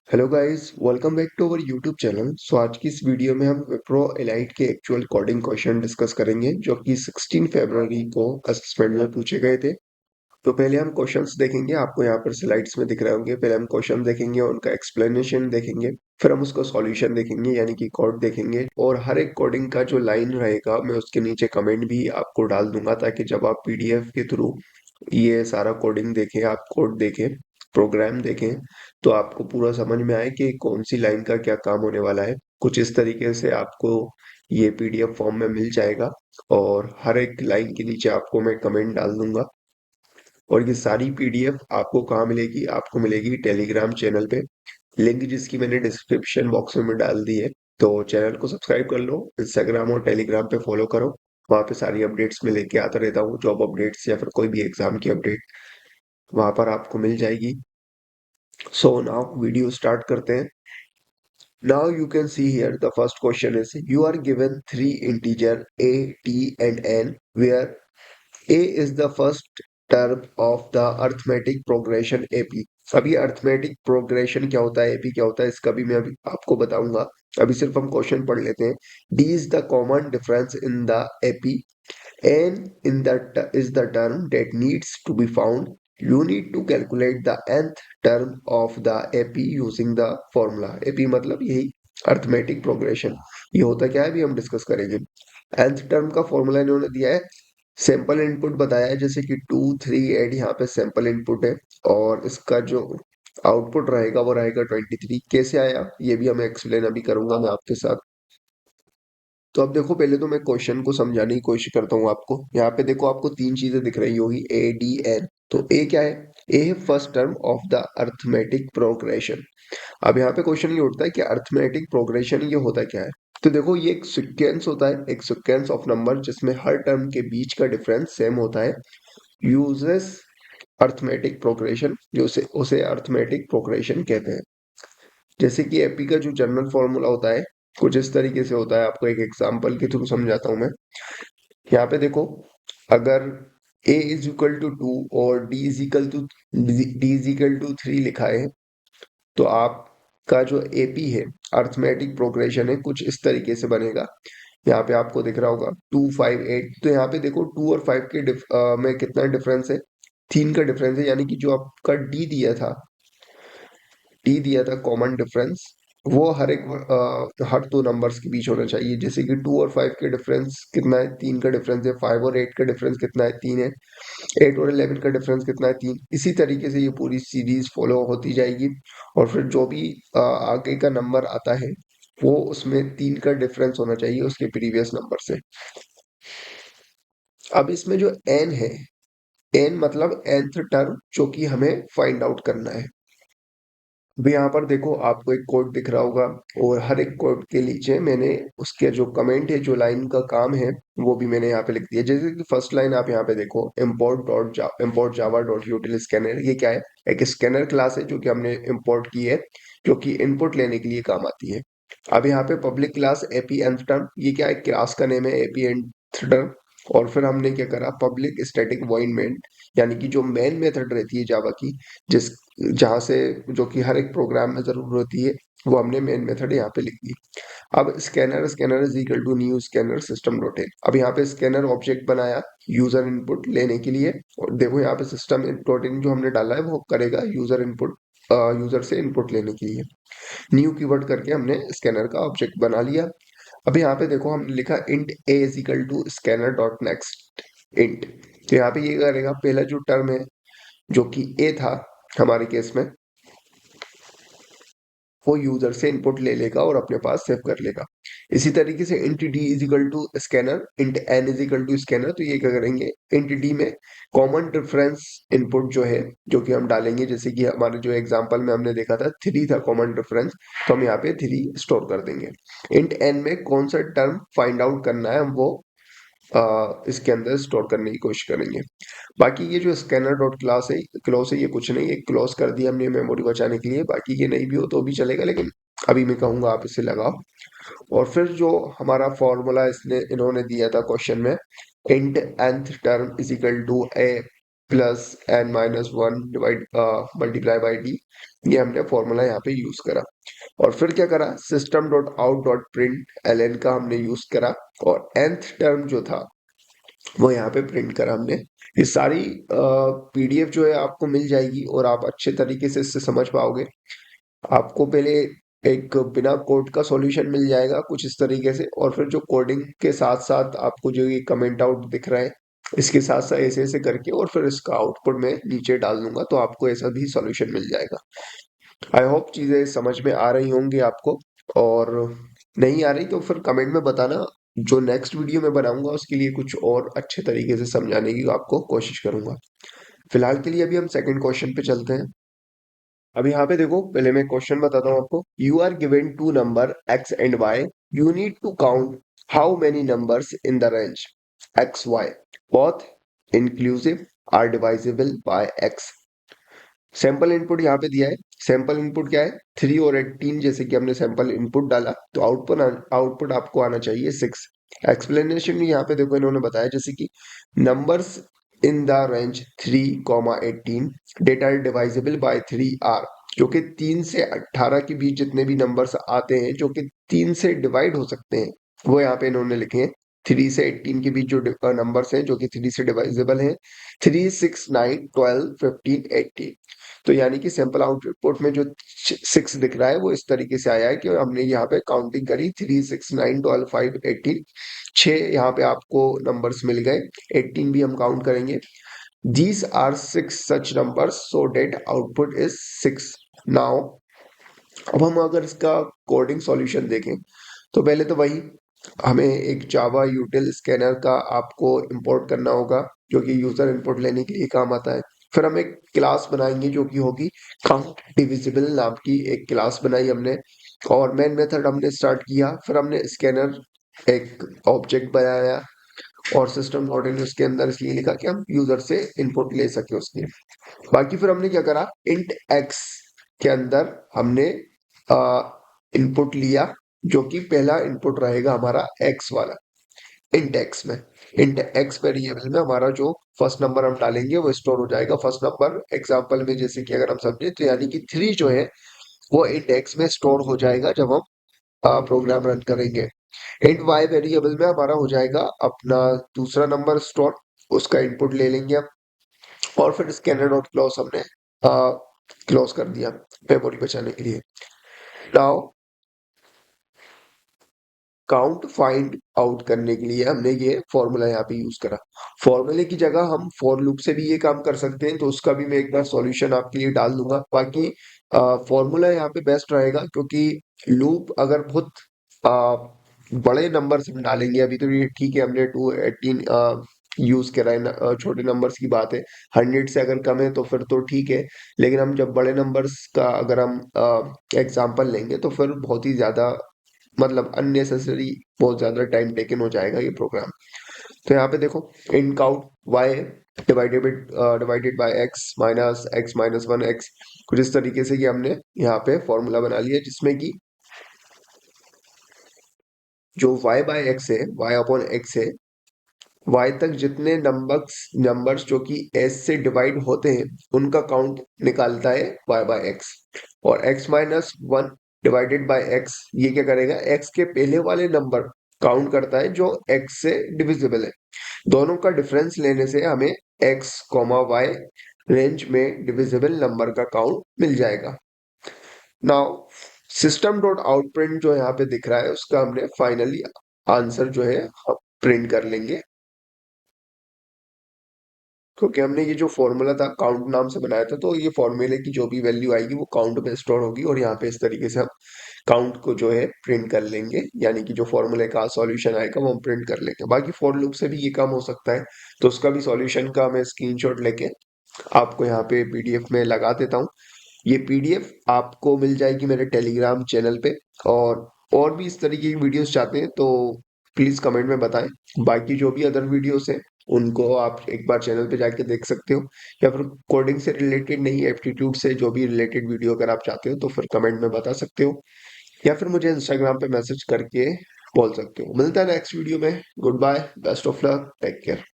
Hello guys, welcome back to our YouTube channel. So आज की इस वीडियो में हम विप्रो एलाइट के एक्चुअल कोडिंग क्वेश्चन डिस्कस करेंगे जो कि 16 फरवरी को असेसमेंट में पूछे गए थे। तो पहले हम क्वेश्चंस देखेंगे, आपको यहाँ पर स्लाइड्स में दिख रहे होंगे। पहले हम क्वेश्चन देखेंगे, उनका एक्सप्लेनेशन देखेंगे, फिर हम उसको सॉल्यूशन देखेंगे यानी कि कोड देखेंगे, और हर एक कोडिंग का जो लाइन रहेगा मैं उसके नीचे कमेंट भी आपको डाल दूंगा ताकि जब आप पीडीएफ के थ्रू ये सारा कोडिंग देखें, आप कोड देखें, प्रोग्राम देखें, तो आपको पूरा समझ में आए कि कौन सी लाइन का क्या काम होने वाला है। कुछ इस तरीके से आपको ये पीडीएफ फॉर्म में मिल जाएगा और हर एक लाइन के नीचे आपको मैं कमेंट डाल दूंगा। और ये सारी पीडीएफ आपको कहाँ मिलेगी? आपको मिलेगी टेलीग्राम चैनल पे, लिंक जिसकी मैंने डिस्क्रिप्शन बॉक्स में डाल दी है। तो चैनल को सब्सक्राइब कर लो, इंस्टाग्राम और टेलीग्राम पे फॉलो करो। वहाँ पे सारी अपडेट्स मैं लेके आता रहता हूँ, जॉब अपडेट्स या फिर कोई भी एग्जाम की अपडेट वहाँ पर आपको मिल जाएगी। सो नाउ वीडियो स्टार्ट करते हैं। Now you can see here the first question is you are given three integer a, t and n where a is the first term of the arithmetic progression AP। अभी arithmetic progression क्या होता है, AP क्या होता है, इसका भी मैं अभी आपको बताऊंगा। अभी सिर्फ हम क्वेश्चन पढ़ लेते हैं। D is the common difference in the AP, n in that is the term that needs to be found. You need to calculate the nth term of the AP using the formula। AP मतलब यही arithmetic progression. ये होता क्या है अभी हम discuss करेंगे। nth term का फॉर्मूला इन्होंने दिया है, सैंपल इनपुट बताया है, जैसे कि 2 3 8 यहाँ पे सैंपल इनपुट है और इसका जो आउटपुट रहेगा वो रहेगा 23। कैसे आया ये भी हमें एक्सप्लेन अभी करूंगा मैं आपके साथ। तो अब देखो, पहले तो मैं क्वेश्चन को समझाने की कोशिश करता हूँ आपको। यहाँ पे देखो आपको तीन चीजें दिख रही होगी, ए डी एन। तो ए क्या है? ए है first term of the arithmetic progression. अब यहाँ पे क्वेश्चन ये उठता है कि अर्थमेटिक प्रोग्रेशन ये होता क्या है। तो देखो, ये एक सिक्वेंस होता है, एक सिक्वेंस ऑफ नंबर जिसमें हर टर्म के बीच का डिफरेंस सेम होता है। यूजेस अर्थमेटिक प्रोग्रेशन, जो उसे अर्थमेटिक प्रोग्रेशन कहते हैं। जैसे कि एपी का जो जनरल फॉर्मूला होता है कुछ इस तरीके से होता है। आपको एक एग्जांपल के थ्रू समझाता हूं मैं। यहाँ पे देखो, अगर a इज इक्वल टू 2 और d इज इक्वल टू 3 लिखा है, तो आपका जो एपी है, अर्थमेटिक प्रोग्रेशन है, कुछ इस तरीके से बनेगा। यहाँ पे आपको दिख रहा होगा 2 5 8। तो यहाँ पे देखो 2 और 5 के में कितना डिफरेंस है? 3 का डिफरेंस है, यानी कि जो आपका डी दिया था कॉमन डिफरेंस, वो हर दो नंबर्स के बीच होना चाहिए। जैसे कि 2 और 5 के डिफरेंस कितना है? 3 का डिफरेंस है। 5 और 8 का डिफरेंस कितना है? 3 है। 8 और 11 का डिफरेंस कितना है? 3। इसी तरीके से ये पूरी सीरीज फॉलो होती जाएगी और फिर जो भी आगे का नंबर आता है वो उसमें 3 का डिफरेंस होना चाहिए उसके प्रीवियस नंबर से। अब इसमें जो एन है, एन मतलब nth टर्म, जो कि हमें फाइंड आउट करना है। भी यहाँ पर देखो आपको एक कोड दिख रहा होगा और हर एक कोड के नीचे मैंने उसके जो कमेंट है, जो लाइन का काम है, वो भी मैंने यहाँ पे लिख दिया। जैसे कि फर्स्ट लाइन आप यहाँ पे देखो, import java डॉट यूटिल स्कैनर। ये क्या है? एक स्कैनर क्लास है जो कि हमने इंपोर्ट की है, जो कि इनपुट लेने के लिए काम आती है। अब यहाँ पे public class AP nth term, ये क्या है? क्लास का नेम है एपी nth टर्म। और फिर हमने क्या करा, पब्लिक स्टैटिक वॉइड मेन, यानी कि जो मेन मेथड रहती है जावा की, जिस जहाँ से जो कि हर एक प्रोग्राम में जरूर होती है, वो हमने मेन मेथड यहाँ पे लिख दी। अब scanner scanner is equal to new scanner system dot in. अब यहाँ पे स्कैनर ऑब्जेक्ट बनाया यूजर इनपुट लेने के लिए, और देखो यहाँ पे सिस्टम डॉट इन जो हमने डाला है वो करेगा यूजर इनपुट, यूजर से इनपुट लेने के लिए। न्यू कीवर्ड करके हमने स्कैनर का ऑब्जेक्ट बना लिया। अब यहाँ पे देखो हमने लिखा int a is equal to scanner dot next int. तो यहाँ पे ये करेगा, पहला जो टर्म है जो कि ए था हमारे केस में, वो यूजर से इनपुट ले लेगा और अपने पास सेव कर लेगा। इसी तरीके से int d is equal to scanner, int n is equal to scanner. तो ये क्या करेंगे, इंट डी में कॉमन डिफरेंस इनपुट जो है, जो कि हम डालेंगे। जैसे कि हमारे जो एग्जांपल में हमने देखा था 3 था कॉमन डिफरेंस, तो हम यहाँ पे 3 स्टोर कर देंगे। इंट एन में कौन सा टर्म फाइंड आउट करना है, हम वो इसके अंदर स्टोर करने की कोशिश करेंगे। बाकी ये जो स्कैनर डॉट क्लॉज है, ये कुछ नहीं, एक क्लॉज कर दिया हमने मेमोरी बचाने के लिए। बाकी ये नहीं भी हो तो भी चलेगा, लेकिन अभी मैं कहूंगा आप इसे लगाओ। और फिर जो हमारा फॉर्मूला इसने इन्होंने दिया था क्वेश्चन में, int nth term is equal to a plus n minus one divide multiply by d, ये हमने फॉर्मूला यहाँ पे यूज करा। और फिर क्या करा, system dot out dot print l n का हमने यूज करा, और nth टर्म जो था वो यहाँ पे प्रिंट करा हमने। ये सारी पीडीएफ जो है आपको मिल जाएगी और आप अच्छे तरीके से इससे समझ पाओगे। आपको पहले एक बिना कोड का सॉल्यूशन मिल जाएगा कुछ इस तरीके से, और फिर जो कोडिंग के साथ साथ आपको जो ये कमेंट आउट दिख रहा है इसके साथ साथ ऐसे ऐसे करके, और फिर इसका आउटपुट मैं नीचे डाल दूंगा तो आपको ऐसा भी सॉल्यूशन मिल जाएगा। आई होप चीजें समझ में आ रही होंगी आपको, और नहीं आ रही तो फिर कमेंट में बताना। जो नेक्स्ट वीडियो मैं बनाऊंगा उसके लिए कुछ और अच्छे तरीके से समझाने की आपको कोशिश करूंगा। फिलहाल के लिए अभी हम सेकंड क्वेश्चन पे चलते हैं। अब यहाँ पे देखो, पहले मैं क्वेश्चन बताता हूँ आपको। You are given two number x and y, you need to count how many numbers in the range x y, both inclusive are divisible by x. Sample input यहाँ पे दिया है। सैंपल इनपुट क्या है, 3 और 18, जैसे कि हमने सैंपल इनपुट डाला तो आउटपुट आपको आना चाहिए 6। एक्सप्लेनेशन यहाँ पे देखो इन्होंने बताया, जैसे कि numbers in the range 3, 18 that are divisible by 3 are, जो कि 3 से 18 के बीच जितने भी नंबर्स आते हैं जो कि 3 से डिवाइड हो सकते हैं वो यहाँ पे इन्होंने लिखे हैं। 3 से 18 के बीच जो नंबर्स हैं जो कि 3 से डिवाइजेबल हैं, 3, 6, 9, 12, 15, 18। तो यानी कि सैंपल आउटपुट में जो 6 दिख रहा है वो इस तरीके से आया है कि हमने यहाँ पे काउंटिंग करी, 3, 6, 9, 12, 5, 18, 6 यहाँ पे आपको नंबर्स मिल गए। 18 भी हम काउंट करेंगे। These are 6 such numbers so that output is 6। Now अब हम अगर इसका कोडिंग सॉल्यूशन देखें तो पहले तो वही हमें एक जावा यूटिल स्कैनर का आपको इंपोर्ट करना होगा जो कि यूजर इनपुट लेने के लिए काम आता है। फिर हम एक क्लास बनाएंगे जो कि होगी काउंट डिविजिबल नाम की एक क्लास बनाई हमने, और मेन मेथड हमने स्टार्ट किया। फिर हमने स्कैनर एक ऑब्जेक्ट बनाया और सिस्टम डॉट इन उसके अंदर इसलिए लिखा कि हम यूजर से इनपुट ले सके उसके। बाकी फिर हमने क्या करा, इंट एक्स के अंदर हमने इनपुट लिया जो कि पहला इनपुट रहेगा हमारा एक्स वाला। इंट एक्स में, इंट एक्स वेरिएबल में हमारा जो फर्स्ट नंबर हम डालेंगे वो स्टोर हो जाएगा। फर्स्ट नंबर एग्जांपल में जैसे कि अगर हम समझे तो यानी कि 3 जो है वो इंट एक्स में स्टोर हो जाएगा जब हम प्रोग्राम रन करेंगे। इंट वाई वेरिएबल में हमारा हो जाएगा अपना दूसरा नंबर स्टोर, उसका इनपुट ले लेंगे हम, और फिर स्कैनर डॉट क्लोज हमने क्लोज कर दिया मेमोरी बचाने के लिए। नाउ काउंट फाइंड आउट करने के लिए हमने ये फॉर्मूला यहाँ पे यूज करा। फॉर्मूले की जगह हम फॉर लूप से भी ये काम कर सकते हैं, तो उसका भी मैं एक बार सॉल्यूशन आपके लिए डाल दूंगा। बाकी फॉर्मूला यहाँ पे बेस्ट रहेगा, क्योंकि लूप अगर बहुत आ, बड़े नंबर से हम डालेंगे, अभी तो ये ठीक है हमने 218 यूज करा है छोटे नंबर्स की बात है। 100 से अगर कम है तो फिर तो ठीक है, लेकिन हम जब बड़े नंबर्स का अगर हम एग्जाम्पल लेंगे तो फिर बहुत ही ज्यादा, मतलब अननेसेसरी बहुत ज्यादा टाइम टेकन हो जाएगा ये प्रोग्राम। तो यहाँ पे देखो, in count y divided by x minus one x, कुछ इस तरीके से ये हमने यहाँ पे फॉर्मूला बना लिया, जिसमें कि जो y बाय एक्स है, y अपॉन एक्स है, y तक जितने नंबर्स जो कि s से डिवाइड होते हैं उनका काउंट निकालता है y बाय एक्स। और x minus one divided by x, ये क्या करेगा, x के पहले वाले नंबर काउंट करता है जो x से डिविजिबल है। दोनों का डिफरेंस लेने से हमें x कॉमा y रेंज में डिविजिबल नंबर का काउंट मिल जाएगा। Now system dot out print जो यहाँ पे दिख रहा है उसका हमने फाइनली आंसर जो है हम प्रिंट कर लेंगे, क्योंकि हमने ये जो फॉर्मूला था काउंट नाम से बनाया था, तो ये फॉर्मूले की जो भी वैल्यू आएगी वो काउंट में स्टोर होगी, और यहाँ पे इस तरीके से हम काउंट को जो है प्रिंट कर लेंगे, यानी कि जो फॉर्मूले का सॉल्यूशन आएगा वो हम प्रिंट कर लेंगे। बाकी फॉर लूप से भी ये काम हो सकता है, तो उसका भी सॉल्यूशन का मैं स्क्रीनशॉट लेके आपको यहाँ पे पीडीएफ में लगा देता हूँ। ये पीडीएफ आपको मिल जाएगी मेरे टेलीग्राम चैनल पे, और भी इस तरीके की वीडियोस चाहते हैं तो प्लीज कमेंट में बताएं। बाकी जो भी अदर वीडियोस हैं उनको आप एक बार चैनल पे जाके देख सकते हो, या फिर कोडिंग से रिलेटेड नहीं, एप्टीट्यूड से जो भी रिलेटेड वीडियो अगर आप चाहते हो तो फिर कमेंट में बता सकते हो, या फिर मुझे इंस्टाग्राम पे मैसेज करके बोल सकते हो। मिलता है नेक्स्ट वीडियो में। Goodbye, best of luck, take care.